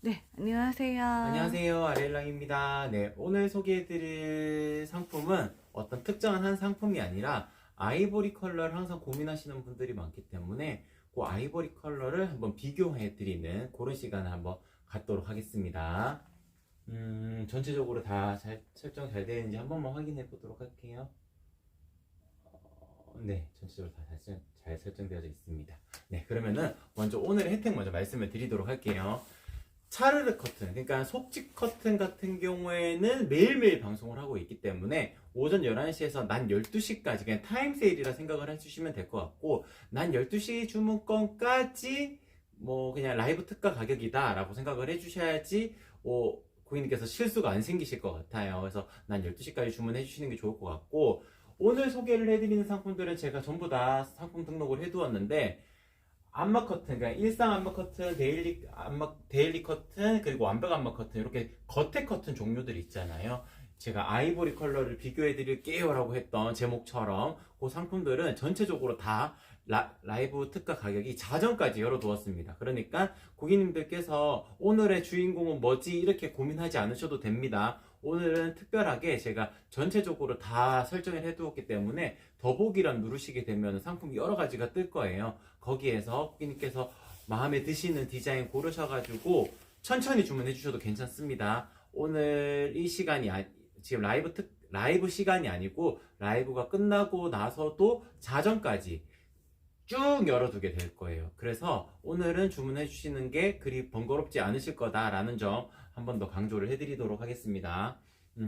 네, 안녕하세요. 안녕하세요. 아렐랑입니다. 네, 오늘 소개해드릴 상품은 어떤 특정한 한 상품이 아니라 아이보리 컬러를 항상 고민하시는 분들이 많기 때문에 그 아이보리 컬러를 한번 비교해드리는 그런 시간을 한번 갖도록 하겠습니다. 전체적으로 다 설정 잘 되는지 한 번만 확인해 보도록 할게요. 네, 전체적으로 다 잘 설정되어 있습니다. 네, 그러면은 먼저 오늘의 혜택 먼저 말씀을 드리도록 할게요. 차르르 커튼, 그러니까 속직 커튼 같은 경우에는 매일매일 방송을 하고 있기 때문에 오전 11시에서 낮 12시까지 그냥 타임 세일이라 생각을 해주시면 될 것 같고, 낮 12시 주문권까지 뭐 그냥 라이브 특가 가격이다 라고 생각을 해주셔야지 고객님께서 실수가 안 생기실 것 같아요. 그래서 낮 12시까지 주문해 주시는 게 좋을 것 같고, 오늘 소개를 해드리는 상품들은 제가 전부 다 상품 등록을 해두었는데, 암막 커튼, 그러니까 일상 암막 커튼, 데일리 커튼, 그리고 완벽 암막 커튼, 이렇게 겉에 커튼 종류들이 있잖아요. 제가 아이보리 컬러를 비교해 드릴게요 라고 했던 제목처럼 그 상품들은 전체적으로 다 라이브 특가 가격이 자정까지 열어두었습니다. 그러니까 고객님들께서 오늘의 주인공은 뭐지 이렇게 고민하지 않으셔도 됩니다. 오늘은 특별하게 제가 전체적으로 다 설정을 해두었기 때문에 더보기란 누르시게 되면 상품이 여러 가지가 뜰 거예요. 거기에서 고객님께서 마음에 드시는 디자인 고르셔가지고 천천히 주문해 주셔도 괜찮습니다. 오늘 이 시간이 지금 라이브 시간이 아니고 라이브가 끝나고 나서도 자정까지 쭉 열어두게 될 거예요. 그래서 오늘은 주문해 주시는 게 그리 번거롭지 않으실 거다라는 점 한 번 더 강조를 해드리도록 하겠습니다.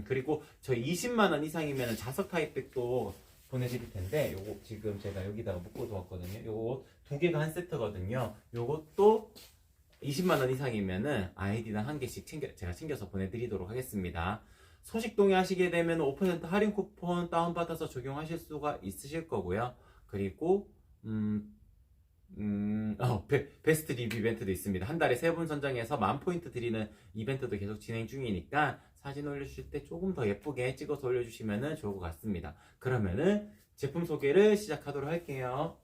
그리고 저희 20만원 이상이면 자석 타입백도 보내드릴 텐데, 요거 지금 제가 여기다가 묶어 두었거든요. 요거 두 개가 한 세트거든요. 요것도 20만원 이상이면은 아이디당 한 개씩 제가 챙겨서 보내드리도록 하겠습니다. 소식 동의하시게 되면 5% 할인 쿠폰 다운받아서 적용하실 수가 있으실 거고요. 그리고 베스트 리뷰 이벤트도 있습니다. 한 달에 3분 선정해서 10,000포인트 드리는 이벤트도 계속 진행 중이니까 사진 올려주실 때 조금 더 예쁘게 찍어서 올려주시면 좋을 것 같습니다. 그러면은 제품 소개를 시작하도록 할게요.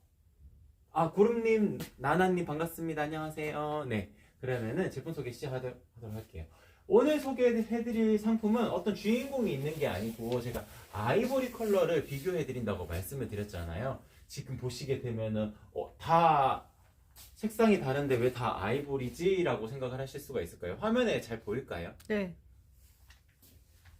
구름님, 나나님 반갑습니다. 안녕하세요. 네, 그러면은 제품 소개 시작하도록 할게요. 오늘 소개해드릴 상품은 어떤 주인공이 있는 게 아니고 제가 아이보리 컬러를 비교해드린다고 말씀을 드렸잖아요. 지금 보시게 되면은 다 색상이 다른데 왜 다 아이보리지? 라고 생각을 하실 수가 있을까요? 화면에 잘 보일까요? 네.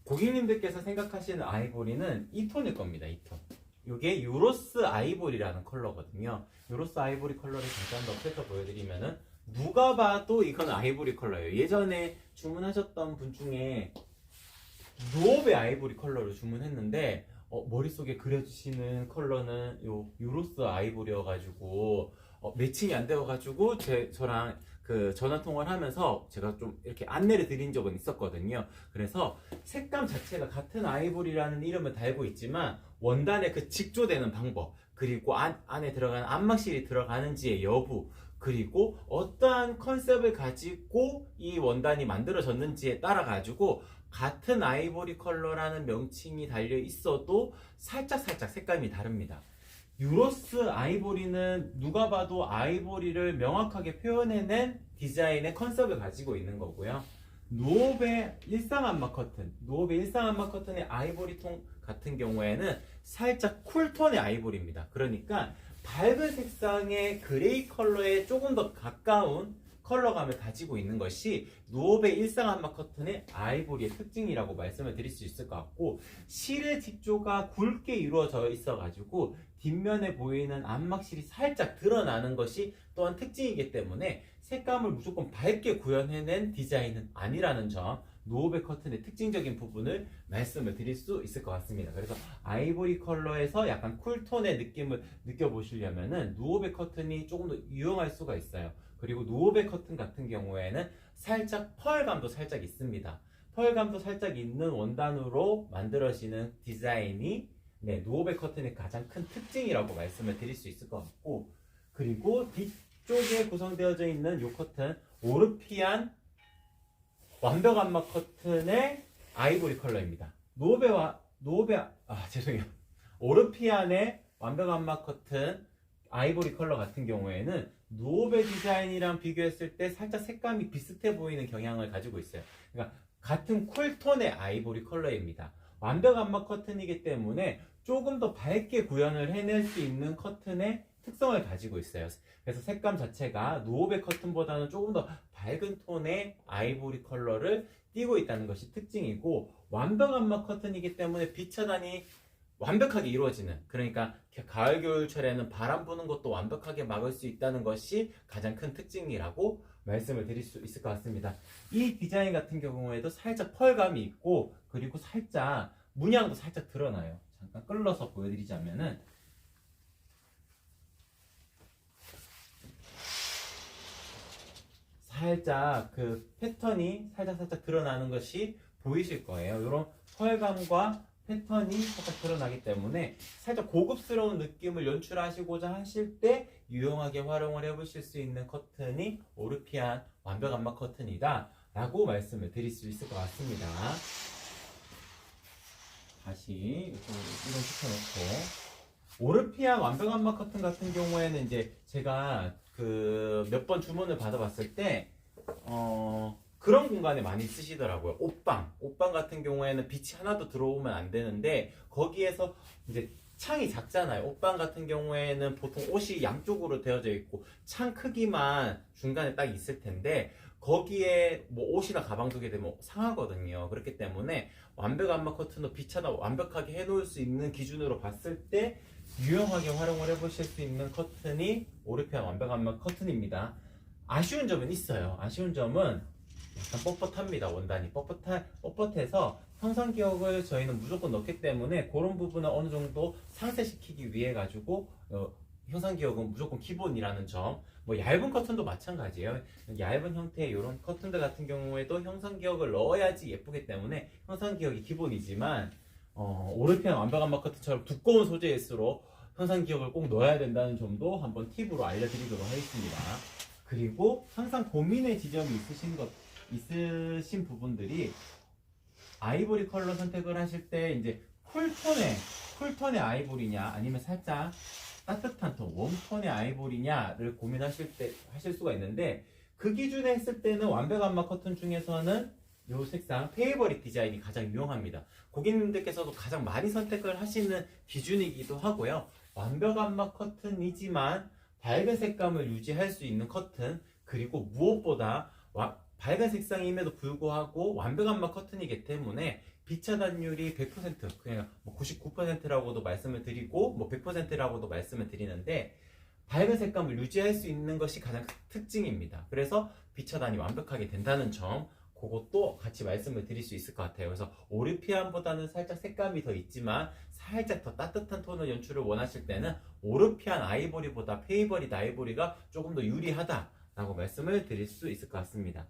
고객님들께서 생각하시는 아이보리는 이 톤일 겁니다. 이 톤. 이게 유로스 아이보리라는 컬러거든요. 유로스 아이보리 컬러를 잠깐 더 펼쳐 보여드리면은 누가 봐도 이건 아이보리 컬러예요. 예전에 주문하셨던 분 중에 누오베 아이보리 컬러를 주문했는데 머릿속에 그려주시는 컬러는 요 유로스 아이보리여가지고 매칭이 안 되어가지고 저랑 그 전화통화를 하면서 제가 좀 이렇게 안내를 드린 적은 있었거든요. 그래서 색감 자체가 같은 아이보리라는 이름을 달고 있지만 원단의 그 직조되는 방법, 그리고 안에 들어가는 암막실이 들어가는지의 여부, 그리고 어떠한 컨셉을 가지고 이 원단이 만들어졌는지에 따라 가지고 같은 아이보리 컬러라는 명칭이 달려 있어도 살짝 색감이 다릅니다. 유로스 아이보리는 누가 봐도 아이보리를 명확하게 표현해낸 디자인의 컨셉을 가지고 있는 거고요. 누오베 일상 암막 커튼의 아이보리 톤 같은 경우에는 살짝 쿨톤의 아이보리입니다. 그러니까 밝은 색상의 그레이 컬러에 조금 더 가까운 컬러감을 가지고 있는 것이 누오베 일상 암막 커튼의 아이보리의 특징이라고 말씀을 드릴 수 있을 것 같고, 실의 직조가 굵게 이루어져 있어가지고 뒷면에 보이는 암막실이 살짝 드러나는 것이 또한 특징이기 때문에 색감을 무조건 밝게 구현해낸 디자인은 아니라는 점, 누오베 커튼의 특징적인 부분을 말씀을 드릴 수 있을 것 같습니다. 그래서 아이보리 컬러에서 약간 쿨톤의 느낌을 느껴보시려면은 누오베 커튼이 조금 더 유용할 수가 있어요. 그리고 누오베 커튼 같은 경우에는 살짝 펄감도 살짝 있습니다. 펄감도 살짝 있는 원단으로 만들어지는 디자인이 누오베 커튼의 가장 큰 특징이라고 말씀을 드릴 수 있을 것 같고, 그리고 뒤쪽에 구성되어져 있는 이 커튼, 오르피안 완벽 암막 커튼의 아이보리 컬러입니다. 오르피안의 완벽 암막 커튼 아이보리 컬러 같은 경우에는 누오베 디자인이랑 비교했을 때 살짝 색감이 비슷해 보이는 경향을 가지고 있어요. 그러니까 같은 쿨톤의 아이보리 컬러입니다. 완벽 암막 커튼이기 때문에 조금 더 밝게 구현을 해낼 수 있는 커튼의 특성을 가지고 있어요. 그래서 색감 자체가 누오베 커튼보다는 조금 더 밝은 톤의 아이보리 컬러를 띠고 있다는 것이 특징이고, 완벽 암막 커튼이기 때문에 빛 차단이 완벽하게 이루어지는, 그러니까 가을 겨울철에는 바람 부는 것도 완벽하게 막을 수 있다는 것이 가장 큰 특징이라고 말씀을 드릴 수 있을 것 같습니다. 이 디자인 같은 경우에도 살짝 펄감이 있고, 그리고 살짝 문양도 살짝 드러나요. 잠깐 끌러서 보여드리자면은, 살짝 그 패턴이 살짝 드러나는 것이 보이실 거예요. 이런 펄감과 패턴이 살짝 드러나기 때문에 살짝 고급스러운 느낌을 연출하시고자 하실 때 유용하게 활용을 해보실 수 있는 커튼이 오르피안 완벽 암막 커튼이다 라고 말씀을 드릴 수 있을 것 같습니다. 다시 이런 시켜놓고, 오르피안 완벽 암막 커튼 같은 경우에는 이제 제가 그 몇 번 주문을 받아봤을 때 그런 공간에 많이 쓰시더라고요. 옷방 같은 경우에는 빛이 하나도 들어오면 안 되는데, 거기에서 이제 창이 작잖아요. 옷방 같은 경우에는 보통 옷이 양쪽으로 되어져 있고 창 크기만 중간에 딱 있을 텐데, 거기에 뭐 옷이나 가방 두게 되면 상하거든요. 그렇기 때문에 완벽 암막 커튼도 빛 차단 완벽하게 해놓을 수 있는 기준으로 봤을 때 유용하게 활용을 해보실 수 있는 커튼이 오르피안 완벽 암막 커튼입니다. 아쉬운 점은 있어요. 아쉬운 점은 약간 뻣뻣합니다. 원단이 뻣뻣해서 형상 기억을 저희는 무조건 넣기 때문에 그런 부분을 어느 정도 상쇄시키기 위해 가지고 형상 기억은 무조건 기본이라는 점. 뭐 얇은 커튼도 마찬가지예요. 얇은 형태의 이런 커튼들 같은 경우에도 형상 기억을 넣어야지 예쁘기 때문에 형상 기억이 기본이지만, 오르피안 완벽 암막 커튼처럼 두꺼운 소재일수록 형상 기억을 꼭 넣어야 된다는 점도 한번 팁으로 알려드리도록 하겠습니다. 그리고 항상 고민의 지점이 있으신 부분들이, 아이보리 컬러 선택을 하실 때 이제 쿨톤의 아이보리냐 아니면 살짝 따뜻한 톤, 웜톤의 아이보리냐를 하실 수가 있는데, 그 기준에 했을 때는 완벽 암막 커튼 중에서는 이 색상 페이버릿 디자인이 가장 유용합니다. 고객님들께서도 가장 많이 선택을 하시는 기준이기도 하고요. 완벽 암막 커튼이지만 밝은 색감을 유지할 수 있는 커튼, 그리고 무엇보다 밝은 색상임에도 불구하고 완벽 암막 커튼이기 때문에 빛 차단율이 100%, 그냥 99%라고도 말씀을 드리고 100%라고도 말씀을 드리는데, 밝은 색감을 유지할 수 있는 것이 가장 특징입니다. 그래서 빛 차단이 완벽하게 된다는 점, 그것도 같이 말씀을 드릴 수 있을 것 같아요. 그래서 오르피안보다는 살짝 색감이 더 있지만 살짝 더 따뜻한 톤을 연출을 원하실 때는 오르피안 아이보리보다 페이버릿 아이보리가 조금 더 유리하다라고 말씀을 드릴 수 있을 것 같습니다.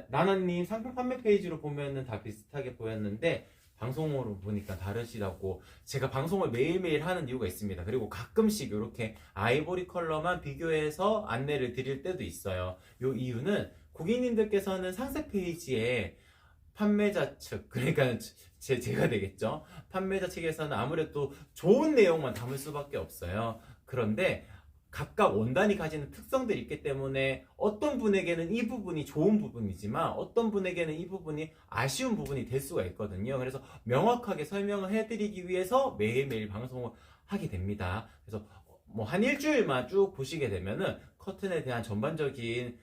나나님 상품 판매 페이지로 보면은 다 비슷하게 보였는데 방송으로 보니까 다르시다고. 제가 방송을 매일매일 하는 이유가 있습니다. 그리고 가끔씩 이렇게 아이보리 컬러만 비교해서 안내를 드릴 때도 있어요. 이 이유는 고객님들께서는 상세 페이지에 판매자 측, 그러니까 제가 되겠죠. 판매자 측에서는 아무래도 좋은 내용만 담을 수밖에 없어요. 그런데 각각 원단이 가지는 특성들이 있기 때문에 어떤 분에게는 이 부분이 좋은 부분이지만 어떤 분에게는 이 부분이 아쉬운 부분이 될 수가 있거든요. 그래서 명확하게 설명을 해드리기 위해서 매일매일 방송을 하게 됩니다. 그래서 뭐 한 일주일만 쭉 보시게 되면은 커튼에 대한 전반적인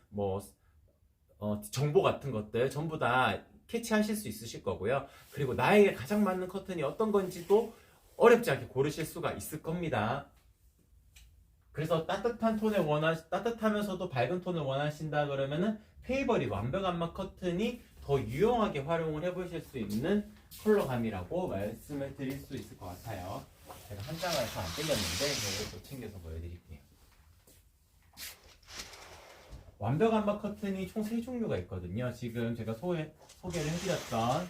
정보 같은 것들 전부 다 캐치하실 수 있으실 거고요. 그리고 나에게 가장 맞는 커튼이 어떤 건지도 어렵지 않게 고르실 수가 있을 겁니다. 그래서 따뜻하면서도 밝은 톤을 원하신다 그러면은 페이버릿 완벽 암막 커튼이 더 유용하게 활용을 해보실 수 있는 컬러감이라고 말씀을 드릴 수 있을 것 같아요. 제가 한 장을 더 안 땡겼는데 이걸 또 챙겨서 보여드릴게요. 완벽 암막 커튼이 총 3종류가 있거든요. 지금 제가 소개를 해드렸던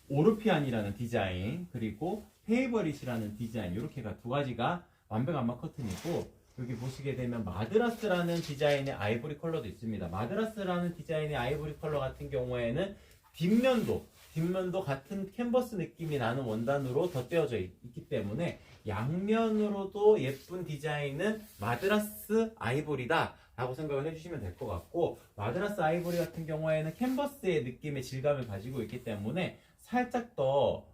오르피안이라는 디자인, 그리고 페이버릿이라는 디자인, 이렇게가 두 가지가 완벽 암막 커튼이고, 여기 보시게 되면 마드라스라는 디자인의 아이보리 컬러도 있습니다. 마드라스라는 디자인의 아이보리 컬러 같은 경우에는 뒷면도 뒷면도 같은 캔버스 느낌이 나는 원단으로 덧대어져 있기 때문에 양면으로도 예쁜 디자인은 마드라스 아이보리다 라고 생각을 해주시면 될 것 같고, 마드라스 아이보리 같은 경우에는 캔버스의 느낌의 질감을 가지고 있기 때문에 살짝 더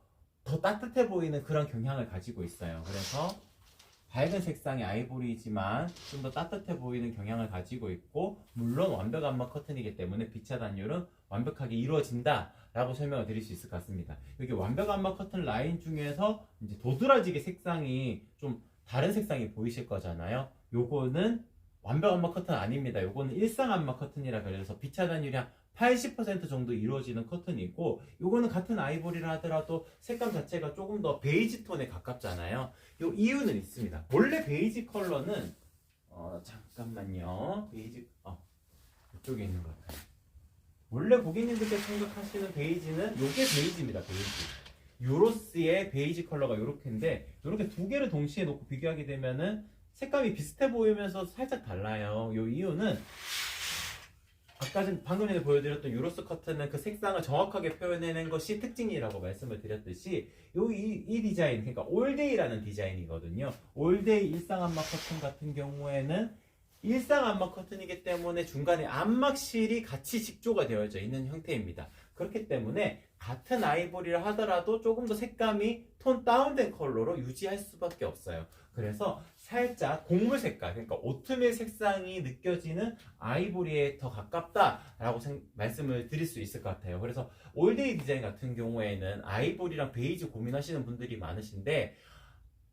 따뜻해 보이는 그런 경향을 가지고 있어요. 그래서 밝은 색상의 아이보리이지만 좀 더 따뜻해 보이는 경향을 가지고 있고, 물론 완벽 안마 커튼이기 때문에 비차 단율은 완벽하게 이루어진다 라고 설명을 드릴 수 있을 것 같습니다. 여기 완벽 안마 커튼 라인 중에서 이제 도드라지게 색상이 좀 다른 색상이 보이실 거잖아요. 요거는 완벽 안마 커튼 아닙니다. 요거는 일상 안마 커튼이라 그래서 비차 단율이 한 80% 정도 이루어지는 커튼이고, 요거는 같은 아이보리라 하더라도 색감 자체가 조금 더 베이지 톤에 가깝잖아요. 요 이유는 있습니다. 원래 베이지 컬러는 잠깐만요. 베이지 이쪽에 있는 것 같아요. 원래 고객님들께서 생각하시는 베이지는 요게 베이지입니다. 베이지. 유로스의 베이지 컬러가 요렇게인데, 요렇게 두 개를 동시에 놓고 비교하게 되면은 색감이 비슷해 보이면서 살짝 달라요. 요 이유는 방금 전에 보여드렸던 유로스 커튼은 그 색상을 정확하게 표현해낸 것이 특징이라고 말씀을 드렸듯이, 이 디자인, 그러니까 올데이라는 디자인이거든요. 올데이 일상 안마 커튼 같은 경우에는 일상 안마 커튼이기 때문에 중간에 안막실이 같이 직조가 되어져 있는 형태입니다. 그렇기 때문에 같은 아이보리를 하더라도 조금 더 색감이 톤 다운된 컬러로 유지할 수밖에 없어요. 그래서 살짝 곡물 색깔, 그러니까 오트밀 색상이 느껴지는 아이보리에 더 가깝다라고 말씀을 드릴 수 있을 것 같아요. 그래서 올데이 디자인 같은 경우에는 아이보리랑 베이지 고민하시는 분들이 많으신데,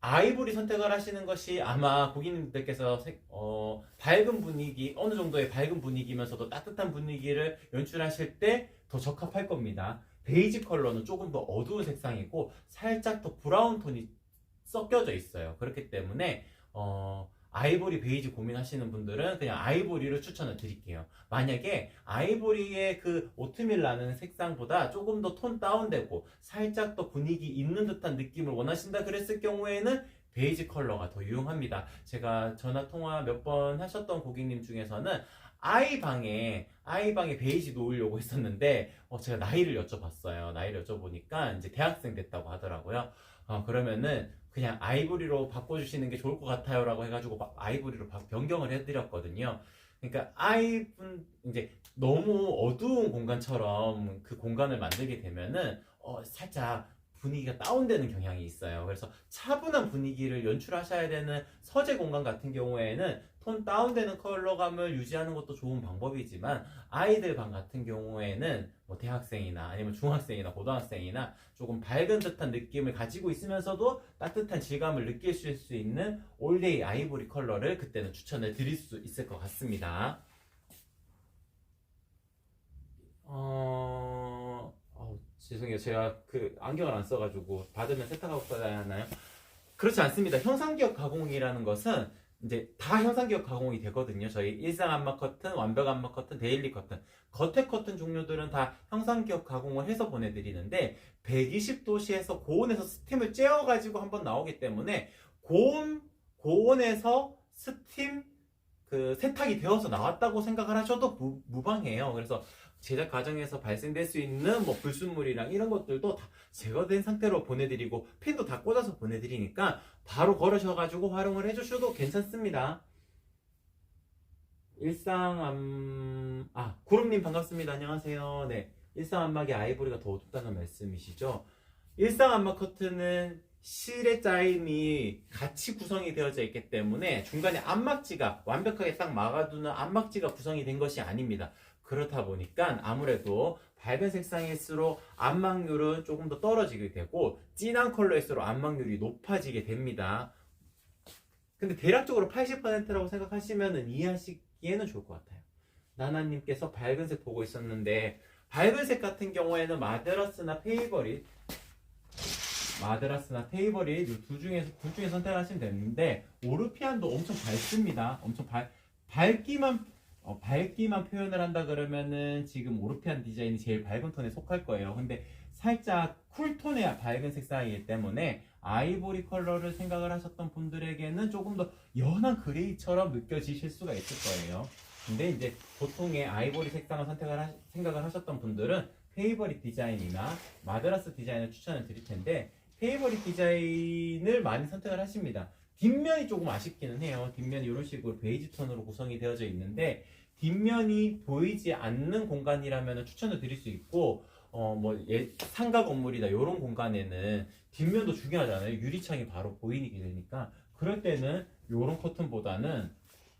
아이보리 선택을 하시는 것이 아마 고객님들께서 밝은 분위기, 어느 정도의 밝은 분위기면서도 따뜻한 분위기를 연출하실 때 더 적합할 겁니다. 베이지 컬러는 조금 더 어두운 색상이고 살짝 더 브라운 톤이 섞여져 있어요. 그렇기 때문에 아이보리 베이지 고민하시는 분들은 그냥 아이보리를 추천을 드릴게요. 만약에 아이보리의 그 오트밀 나는 색상보다 조금 더 톤 다운되고 살짝 더 분위기 있는 듯한 느낌을 원하신다 그랬을 경우에는 베이지 컬러가 더 유용합니다. 제가 전화 통화 몇 번 하셨던 고객님 중에서는 아이방에 베이지 놓으려고 했었는데, 제가 나이를 여쭤봤어요. 나이를 여쭤보니까 이제 대학생 됐다고 하더라고요. 그러면은 그냥 아이보리로 바꿔주시는 게 좋을 것 같아요 라고 해가지고 아이보리로 변경을 해드렸거든요. 그러니까 이제 너무 어두운 공간처럼 그 공간을 만들게 되면은 살짝 분위기가 다운되는 경향이 있어요. 그래서 차분한 분위기를 연출하셔야 되는 서재 공간 같은 경우에는 톤 다운되는 컬러감을 유지하는 것도 좋은 방법이지만, 아이들 방 같은 경우에는 뭐 대학생이나 아니면 중학생이나 고등학생이나 조금 밝은 듯한 느낌을 가지고 있으면서도 따뜻한 질감을 느끼실 수 있는 올데이 아이보리 컬러를 그때는 추천을 드릴 수 있을 것 같습니다. 죄송해요. 제가 그 안경을 안 써가지고 받으면 세탁하고 써야 하나요? 그렇지 않습니다. 형상기억 가공이라는 것은 이제 다 형상기억 가공이 되거든요. 저희 일상 안마 커튼, 완벽 안마 커튼, 데일리 커튼, 겉에 커튼 종류들은 다 형상기억 가공을 해서 보내드리는데, 120도씨에서 고온에서 스팀을 쬐어가지고 한번 나오기 때문에 고온에서 스팀 세탁이 되어서 나왔다고 생각을 하셔도 무방해요. 그래서 제작 과정에서 발생될 수 있는 뭐 불순물이랑 이런 것들도 다 제거된 상태로 보내드리고, 핀도 다 꽂아서 보내드리니까 바로 걸으셔가지고 활용을 해주셔도 괜찮습니다. 구름님 반갑습니다. 안녕하세요. 네, 일상 안마기 아이보리가 더 어둡다는 말씀이시죠? 일상 안마 커튼은 실의 짜임이 같이 구성이 되어져 있기 때문에 중간에 안막지가 완벽하게 딱 막아두는 안막지가 구성이 된 것이 아닙니다. 그렇다 보니까 아무래도 밝은 색상일수록 안막률은 조금 더 떨어지게 되고, 진한 컬러일수록 안막률이 높아지게 됩니다. 근데 대략적으로 80%라고 생각하시면 이해하시기에는 좋을 것 같아요. 나나님께서 밝은색 보고 있었는데, 밝은색 같은 경우에는 마드라스나 페이버릿 둘 중에 선택하시면 되는데, 오르피안도 엄청 밝습니다. 엄청 밝기만 표현을 한다 그러면은 지금 오르피안 디자인이 제일 밝은 톤에 속할 거예요. 근데 살짝 쿨톤의 밝은 색상이기 때문에 아이보리 컬러를 생각을 하셨던 분들에게는 조금 더 연한 그레이처럼 느껴지실 수가 있을 거예요. 근데 이제 보통의 아이보리 색상을 생각을 하셨던 분들은 페이버릿 디자인이나 마드라스 디자인을 추천을 드릴 텐데, 페이버릿 디자인을 많이 선택을 하십니다. 뒷면이 조금 아쉽기는 해요. 뒷면이 이런 식으로 베이지 톤으로 구성이 되어져 있는데, 뒷면이 보이지 않는 공간이라면 추천을 드릴 수 있고, 상가 건물이나 이런 공간에는 뒷면도 중요하잖아요. 유리창이 바로 보이게 되니까. 그럴 때는 이런 커튼보다는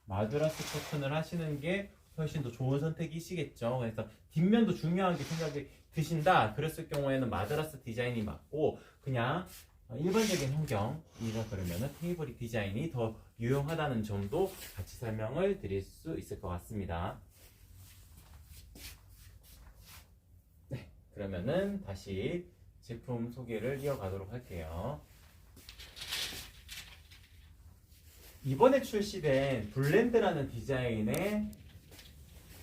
마드라스 커튼을 하시는 게 훨씬 더 좋은 선택이시겠죠. 그래서 뒷면도 중요하게 생각이 드신다 그랬을 경우에는 마드라스 디자인이 맞고, 그냥 일반적인 환경이라 그러면은 페이버릿 디자인이 더 유용하다는 점도 같이 설명을 드릴 수 있을 것 같습니다. 네, 그러면은 다시 제품 소개를 이어가도록 할게요. 이번에 출시된 블렌드라는 디자인의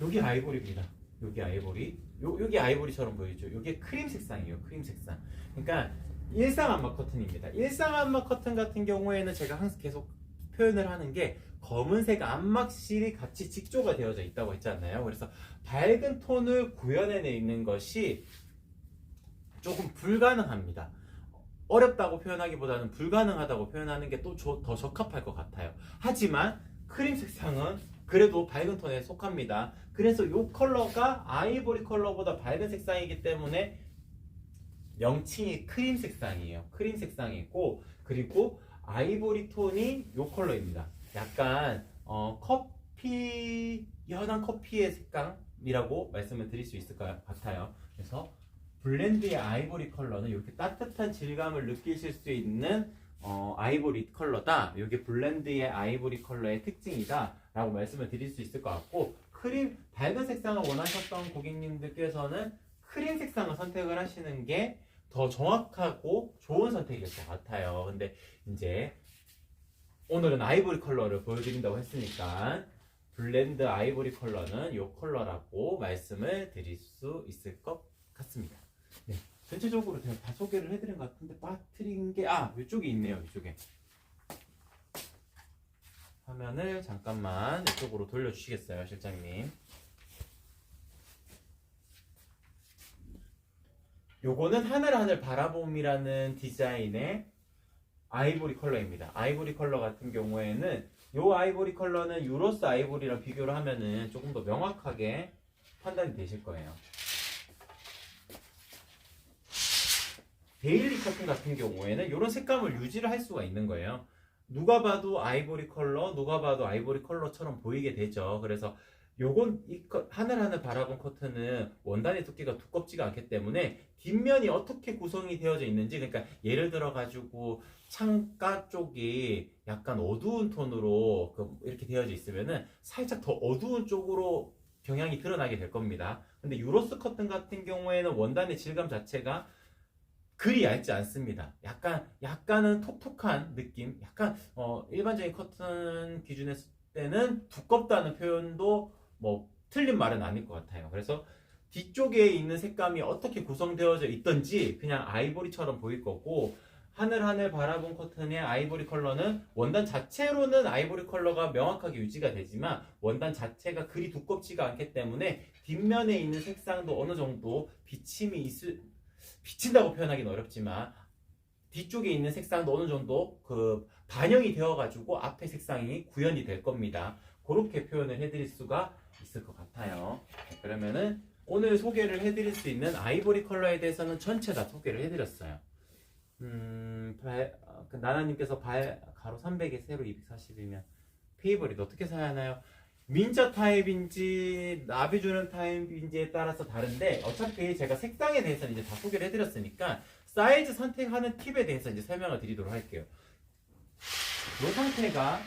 여기 아이보리입니다. 여기 아이보리. 여기 아이보리처럼 보이죠? 여기 크림 색상이에요. 크림 색상. 그러니까 일상 암막 커튼입니다. 일상 암막 커튼 같은 경우에는 제가 항상 계속 표현을 하는 게 검은색 암막실이 같이 직조가 되어져 있다고 했잖아요. 그래서 밝은 톤을 구현해내는 것이 조금 불가능합니다. 어렵다고 표현하기보다는 불가능하다고 표현하는 게 또 더 적합할 것 같아요. 하지만 크림 색상은 그래도 밝은 톤에 속합니다. 그래서 이 컬러가 아이보리 컬러보다 밝은 색상이기 때문에 명칭이 크림 색상이에요. 크림 색상이고, 그리고 아이보리 톤이 이 컬러입니다. 약간 연한 커피의 색감이라고 말씀을 드릴 수 있을 것 같아요. 그래서 블렌드의 아이보리 컬러는 이렇게 따뜻한 질감을 느끼실 수 있는 아이보리 컬러다. 이게 블렌드의 아이보리 컬러의 특징이다 라고 말씀을 드릴 수 있을 것 같고, 밝은 색상을 원하셨던 고객님들께서는 크림 색상을 선택을 하시는 게 더 정확하고 좋은 선택일 것 같아요. 근데 이제 오늘은 아이보리 컬러를 보여드린다고 했으니까 블렌드 아이보리 컬러는 이 컬러라고 말씀을 드릴 수 있을 것 같습니다. 네, 전체적으로 제가 다 소개를 해드린 것 같은데 빠뜨린 게 이쪽에 있네요. 이쪽에 화면을 잠깐만 이쪽으로 돌려주시겠어요, 실장님? 요거는 하늘 바라봄이라는 디자인의 아이보리 컬러입니다. 아이보리 컬러 같은 경우에는 요 아이보리 컬러는 유로스 아이보리랑 비교를 하면은 조금 더 명확하게 판단이 되실 거예요. 데일리 커튼 같은 경우에는 이런 색감을 유지를 할 수가 있는 거예요. 누가 봐도 아이보리 컬러처럼 보이게 되죠. 그래서 요건 하늘 바라본 커튼은 원단의 두께가 두껍지가 않기 때문에 뒷면이 어떻게 구성이 되어져 있는지, 그러니까 예를 들어 가지고 창가 쪽이 약간 어두운 톤으로 이렇게 되어져 있으면은 살짝 더 어두운 쪽으로 경향이 드러나게 될 겁니다. 근데 유로스 커튼 같은 경우에는 원단의 질감 자체가 그리 얇지 않습니다. 약간은 톡톡한 느낌, 일반적인 커튼 기준에 쓸 때는 두껍다는 표현도 틀린 말은 아닐 것 같아요. 그래서 뒤쪽에 있는 색감이 어떻게 구성되어져 있던지 그냥 아이보리처럼 보일 거고, 하늘 바라본 커튼의 아이보리 컬러는 원단 자체로는 아이보리 컬러가 명확하게 유지가 되지만 원단 자체가 그리 두껍지가 않기 때문에 뒷면에 있는 색상도 어느 정도 비친다고 표현하기는 어렵지만 뒤쪽에 있는 색상도 어느 정도 반영이 되어가지고 앞에 색상이 구현이 될 겁니다. 그렇게 표현을 해드릴 수가 있을 것 같아요. 그러면은 오늘 소개를 해드릴 수 있는 아이보리 컬러에 대해서는 전체 다 소개를 해드렸어요. 나나님께서 가로 300에 세로 240이면 페이버릿 어떻게 사야 하나요? 민자 타입인지 나비주는 타입인지에 따라서 다른데, 어차피 제가 색상에 대해서는 이제 다 소개를 해드렸으니까 사이즈 선택하는 팁에 대해서 이제 설명을 드리도록 할게요. 이 상태가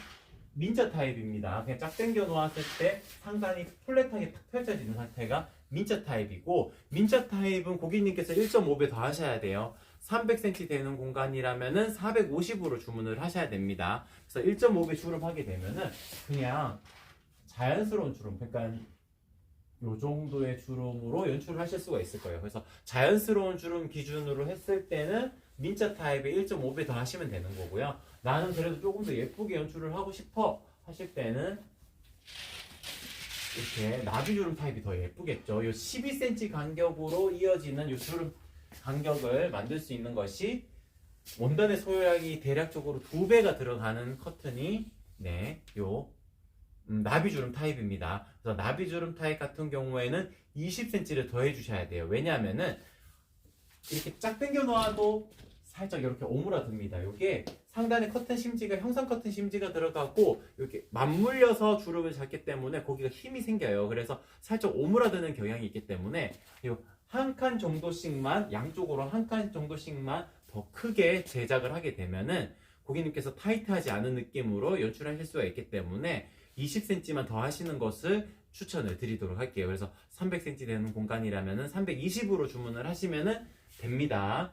민자 타입입니다. 그냥 쫙 당겨 놓았을 때 상단이 플랫하게 탁 펼쳐지는 상태가 민자 타입이고, 민자 타입은 고객님께서 1.5배 더 하셔야 돼요. 300cm 되는 공간이라면은 450으로 주문을 하셔야 됩니다. 그래서 1.5배 주름하게 되면은 그냥 자연스러운 주름, 그러니까 요 정도의 주름으로 연출을 하실 수가 있을 거예요. 그래서 자연스러운 주름 기준으로 했을 때는 민자 타입에 1.5배 더 하시면 되는 거고요. 나는 그래도 조금 더 예쁘게 연출을 하고 싶어 하실 때는 이렇게 나비주름 타입이 더 예쁘겠죠. 요 12cm 간격으로 이어지는 요 주름 간격을 만들 수 있는 것이 원단의 소요량이 대략적으로 2배가 들어가는 커튼이 요 나비주름 타입입니다. 그래서 나비주름 타입 같은 경우에는 20cm를 더 해주셔야 돼요. 왜냐하면은 이렇게 쫙 당겨 놓아도 살짝 이렇게 오므라듭니다. 이게 상단에 커튼 심지가 형상 커튼 심지가 들어가고 이렇게 맞물려서 주름을 잡기 때문에 거기가 힘이 생겨요. 그래서 살짝 오므라드는 경향이 있기 때문에 한 칸 정도씩만 양쪽으로 한 칸 정도씩만 더 크게 제작을 하게 되면은 고객님께서 타이트하지 않은 느낌으로 연출하실 수가 있기 때문에 20cm만 더 하시는 것을 추천을 드리도록 할게요. 그래서 300cm 되는 공간이라면은 320으로 주문을 하시면은 됩니다.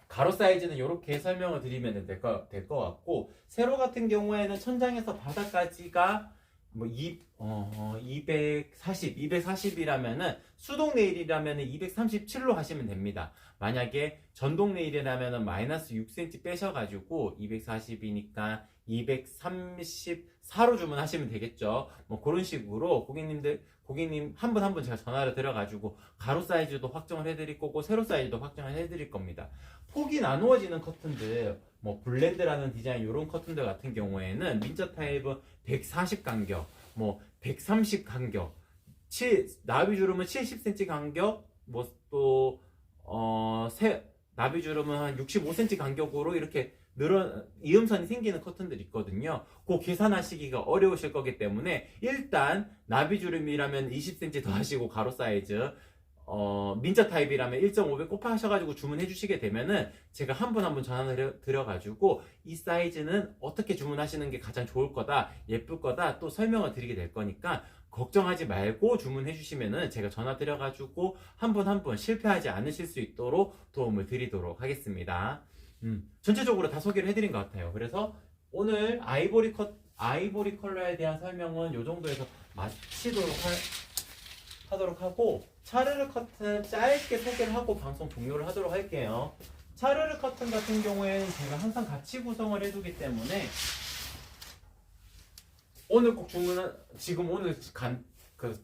가로 사이즈는 이렇게 설명을 드리면 될 것 같고, 세로 같은 경우에는 천장에서 바닥까지가 뭐 240이라면은 수동 네일이라면은 237로 하시면 됩니다. 만약에 전동 네일이라면은 마이너스 6cm 빼셔가지고 240이니까 234로 주문하시면 되겠죠. 뭐 그런 식으로 고객님 한 분 한 분 제가 전화를 드려가지고 가로 사이즈도 확정을 해드릴 거고 세로 사이즈도 확정을 해드릴 겁니다. 폭이 나누어지는 커튼들, 뭐 블렌드라는 디자인 이런 커튼들 같은 경우에는 민자 타입은 140 간격, 뭐 130 간격, 나비주름은 70cm 간격, 뭐 또 나비주름은 한 65cm 간격으로 이렇게 이음선이 생기는 커튼들이 있거든요. 그 계산하시기가 어려우실 거기 때문에 일단 나비주름이라면 20cm 더 하시고 가로 사이즈, 민자 타입이라면 1.5배 곱하셔가지고 주문해 주시게 되면은 제가 한 분 한 분 전화를 드려가지고 이 사이즈는 어떻게 주문하시는 게 가장 좋을 거다, 예쁠 거다 또 설명을 드리게 될 거니까 걱정하지 말고 주문해 주시면은 제가 전화 드려가지고 한 분 한 분 실패하지 않으실 수 있도록 도움을 드리도록 하겠습니다. 전체적으로 다 소개를 해드린 것 같아요. 그래서 오늘 아이보리 컬러에 대한 설명은 이 정도에서 마치도록 하도록 하고, 차르르 커튼 짧게 소개를 하고 방송 종료를 하도록 할게요. 차르르 커튼 같은 경우에는 제가 항상 같이 구성을 해두기 때문에 오늘 꼭 지금 오늘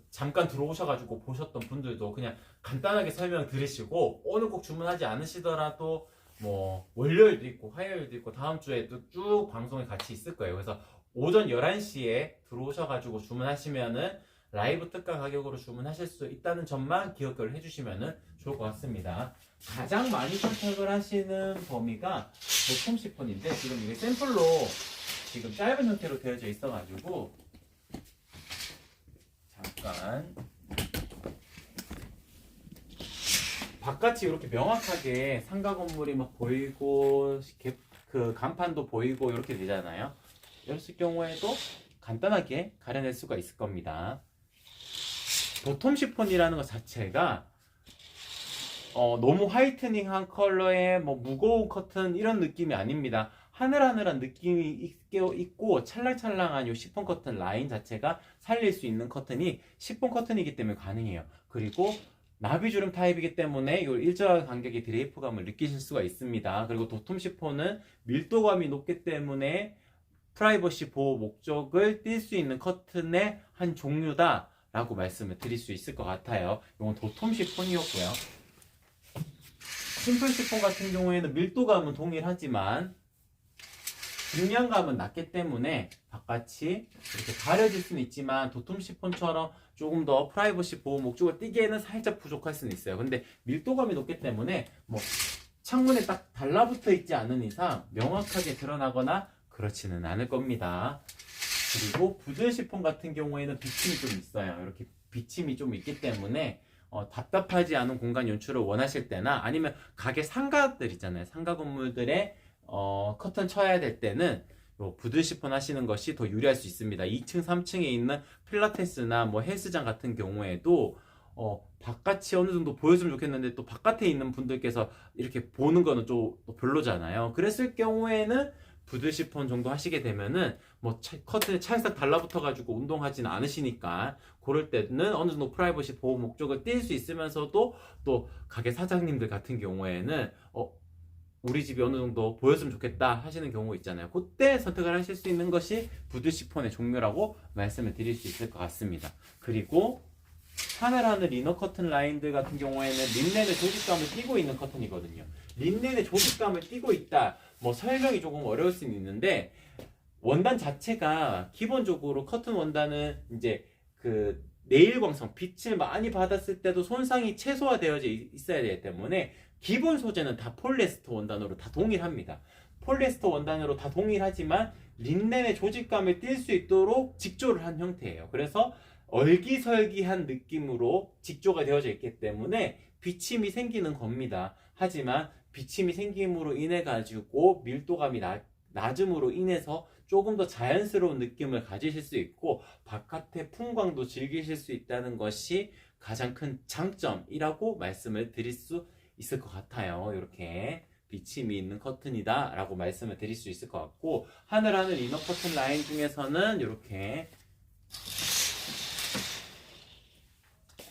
잠깐 들어오셔가지고 보셨던 분들도 그냥 간단하게 설명 들으시고 오늘 꼭 주문하지 않으시더라도 뭐 월요일도 있고 화요일도 있고 다음 주에도 쭉 방송이 같이 있을 거예요. 그래서 오전 11시에 들어오셔가지고 주문하시면은 라이브 특가 가격으로 주문하실 수 있다는 점만 기억을 해주시면 좋을 것 같습니다. 가장 많이 선택을 하시는 범위가 보통 시폰인데 지금 이게 샘플로 지금 짧은 형태로 되어져 있어가지고 잠깐 바깥이 이렇게 명확하게 상가 건물이 막 보이고 그 간판도 보이고 이렇게 되잖아요. 이랬을 경우에도 간단하게 가려낼 수가 있을 겁니다. 보톰 시폰이라는 것 자체가 너무 화이트닝한 컬러의 뭐 무거운 커튼 이런 느낌이 아닙니다. 하늘하늘한 느낌이 있고 찰랑찰랑한 이 시폰 커튼 라인 자체가 살릴 수 있는 커튼이 시폰 커튼이기 때문에 가능해요. 그리고 나비주름 타입이기 때문에 이 일정한 간격의 드레이프감을 느끼실 수가 있습니다. 그리고 도톰 시폰은 밀도감이 높기 때문에 프라이버시 보호 목적을 띌 수 있는 커튼의 한 종류다 라고 말씀을 드릴 수 있을 것 같아요. 이건 도톰 시폰이었고요. 심플 시폰 같은 경우에는 밀도감은 동일하지만 중량감은 낮기 때문에 바깥이 이렇게 가려질 수는 있지만 도톰 시폰처럼 조금 더 프라이버시 보호 목적을 띠기에는 살짝 부족할 수는 있어요. 근데 밀도감이 높기 때문에 뭐 창문에 딱 달라붙어 있지 않은 이상 명확하게 드러나거나 그렇지는 않을 겁니다. 그리고 부들 시폰 같은 경우에는 비침이 좀 있어요. 이렇게 비침이 좀 있기 때문에 답답하지 않은 공간 연출을 원하실 때나 아니면 가게 상가들 있잖아요. 상가 건물들의 커튼 쳐야 될 때는 부들 시폰 하시는 것이 더 유리할 수 있습니다. 2층, 3층에 있는 필라테스나 뭐 헬스장 같은 경우에도 바깥이 어느 정도 보였으면 좋겠는데 또 바깥에 있는 분들께서 이렇게 보는 거는 좀 별로잖아요. 그랬을 경우에는 부들 시폰 정도 하시게 되면은 뭐 커튼에 찰싹 달라붙어 가지고 운동하지는 않으시니까 그럴 때는 어느 정도 프라이버시 보호 목적을 띌 수 있으면서도 또 가게 사장님들 같은 경우에는 우리 집이 어느 정도 보였으면 좋겠다 하시는 경우 있잖아요. 그때 선택을 하실 수 있는 것이 부드 시폰의 종류라고 말씀을 드릴 수 있을 것 같습니다. 그리고 하늘하늘 이너 커튼 라인들 같은 경우에는 린넨의 조직감을 띠고 있는 커튼이거든요. 린넨의 조직감을 띠고 있다. 뭐 설명이 조금 어려울 수는 있는데 원단 자체가 기본적으로 커튼 원단은 이제 그 내일 광선, 빛을 많이 받았을 때도 손상이 최소화되어져 있어야 되기 때문에 기본 소재는 다 폴리에스터 원단으로 다 동일합니다. 폴리에스터 원단으로 다 동일하지만 린넨의 조직감을 띌 수 있도록 직조를 한 형태예요. 그래서 얼기설기한 느낌으로 직조가 되어져 있기 때문에 비침이 생기는 겁니다. 하지만 비침이 생김으로 인해 가지고 밀도감이 낮음으로 인해서 조금 더 자연스러운 느낌을 가지실 수 있고 바깥의 풍광도 즐기실 수 있다는 것이 가장 큰 장점이라고 말씀을 드릴 수 있을 것 같아요. 이렇게 비침이 있는 커튼이다 라고 말씀을 드릴 수 있을 것 같고 하늘하늘 이너 커튼 라인 중에서는 이렇게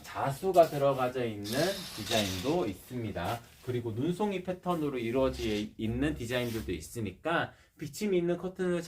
자수가 들어가져 있는 디자인도 있습니다. 그리고 눈송이 패턴으로 이루어져 있는 디자인들도 있으니까 비침이 있는 커튼을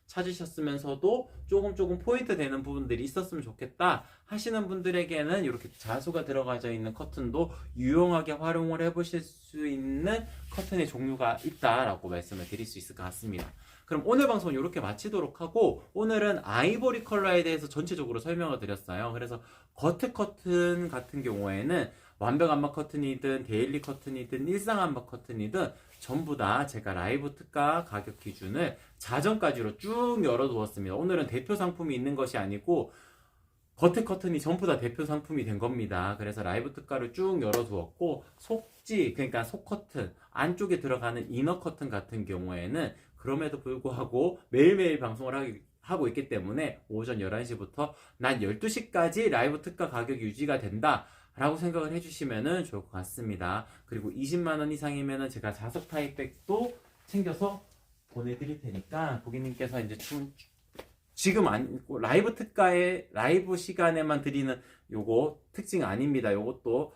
찾으셨으면서도 조금 포인트 되는 부분들이 있었으면 좋겠다 하시는 분들에게는 이렇게 자수가 들어가져 있는 커튼도 유용하게 활용을 해보실 수 있는 커튼의 종류가 있다라고 말씀을 드릴 수 있을 것 같습니다. 그럼 오늘 방송은 이렇게 마치도록 하고 오늘은 아이보리 컬러에 대해서 전체적으로 설명을 드렸어요. 그래서 거트 커튼 같은 경우에는 완벽 암막 커튼이든 데일리 커튼이든 일상 암막 커튼이든 전부 다 제가 라이브 특가 가격 기준을 자정까지로 쭉 열어두었습니다. 오늘은 대표 상품이 있는 것이 아니고 거트 커튼이 전부 다 대표 상품이 된 겁니다. 그래서 라이브 특가를 쭉 열어두었고 속지 그러니까 속 커튼 안쪽에 들어가는 이너 커튼 같은 경우에는 그럼에도 불구하고 매일매일 방송을 하고 있기 때문에 오전 11시부터 낮 12시까지 라이브 특가 가격 유지가 된다 라고 생각을 해주시면 좋을 것 같습니다. 그리고 20만원 이상이면 제가 자석 타입백도 챙겨서 보내드릴 테니까 고객님께서 이제 지금 라이브 특가에 라이브 시간에만 드리는 요거 특징 아닙니다. 요것도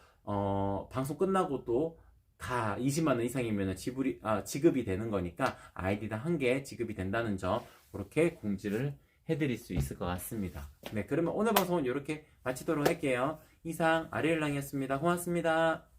방송 끝나고도 다 20만원 이상이면 지급이 되는 거니까 아이디당 1개 지급이 된다는 점 그렇게 공지를 해드릴 수 있을 것 같습니다. 네, 그러면 오늘 방송은 이렇게 마치도록 할게요. 이상 아리엘랑이었습니다. 고맙습니다.